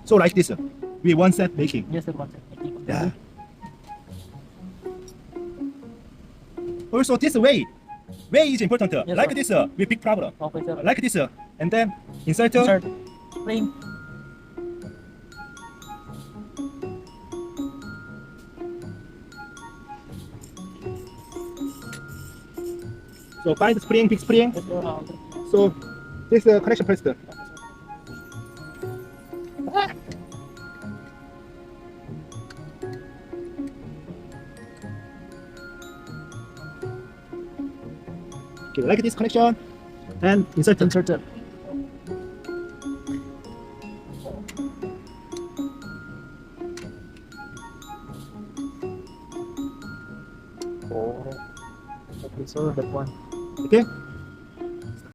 So like this, we one set making. Yes, sir. One second. Yeah. Also this way is important. Yes, Like sir. this, we big problem. Okay, sir. Like this, and then insert. Insert. Frame. So find the spring, big spring. Yes, sir. So this connection first. Okay, like this connection and insert. Inserted. Oh. Okay, sir. That one. Okay.